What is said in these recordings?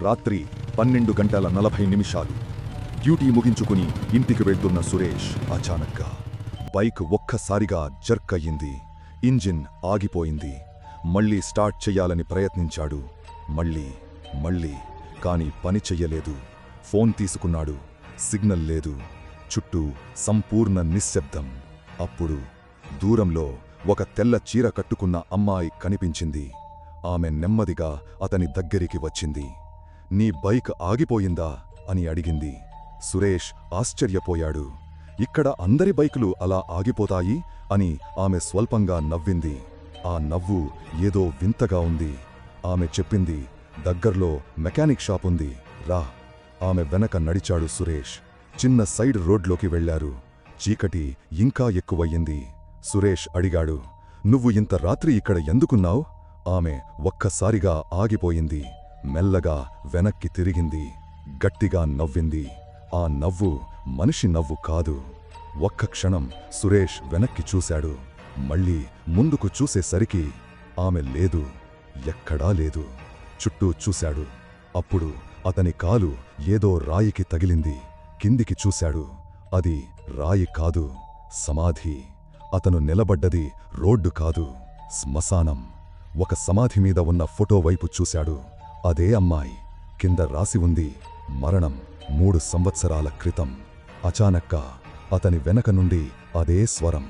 రాత్రి 12:40 డ్యూటీ ముగించుకుని ఇంటికి వెళ్తున్న సురేష్ అచానక్గా బైక్ ఒక్కసారిగా జర్క్ అయ్యింది. ఇంజిన్ ఆగిపోయింది. మళ్లీ స్టార్ట్ చెయ్యాలని ప్రయత్నించాడు. మళ్లీ కాని పని చెయ్యలేదు. ఫోన్ తీసుకున్నాడు. సిగ్నల్ లేదు. చుట్టూ సంపూర్ణ నిశ్శబ్దం. అప్పుడు దూరంలో ఒక తెల్ల చీర కట్టుకున్న అమ్మాయి కనిపించింది. ఆమె నెమ్మదిగా అతని దగ్గరికి వచ్చింది. నీ బైక్ ఆగిపోయిందా అని అడిగింది. సురేష్ ఆశ్చర్యపోయాడు. ఇక్కడ అందరి బైకులు అలా ఆగిపోతాయి అని ఆమె స్వల్పంగా నవ్వింది. ఆ నవ్వు ఏదో వింతగా ఉంది. ఆమె చెప్పింది, దగ్గర్లో మెకానిక్ షాప్ ఉంది, రా. ఆమె వెనక నడిచాడు సురేష్. చిన్న సైడ్ రోడ్లోకి వెళ్లారు. చీకటి ఇంకా ఎక్కువయ్యింది. సురేష్ అడిగాడు, నువ్వు ఇంత రాత్రి ఇక్కడ ఎందుకున్నావ్? ఆమె ఒక్కసారిగా ఆగిపోయింది. మెల్లగా వెనక్కి తిరిగింది. గట్టిగా నవ్వింది. ఆ నవ్వు మనిషి నవ్వు కాదు. ఒక్క క్షణం సురేష్ వెనక్కి చూశాడు. మళ్ళీ ముందుకు చూసేసరికి ఆమె లేదు. ఎక్కడా లేదు. చుట్టూ చూశాడు. అప్పుడు అతని కాలు ఏదో రాయికి తగిలింది. కిందికి చూశాడు. అది రాయి కాదు, సమాధి. అతను నిలబడ్డది రోడ్డు కాదు, శ్మశానం. ఒక సమాధి మీద ఉన్న ఫోటో వైపు చూశాడు. అదే అమ్మాయి. కింద రాసి ఉంది, మరణం 3 సంవత్సరాల క్రితం. అచానక్గా అతని వెనక నుండి అదే స్వరం,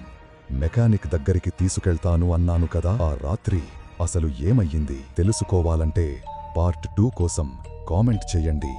మెకానిక్ దగ్గరికి తీసుకెళ్తాను అన్నాను కదా. ఆ రాత్రి అసలు ఏమయ్యింది తెలుసుకోవాలంటే పార్ట్ 2 కోసం కామెంట్ చెయ్యండి.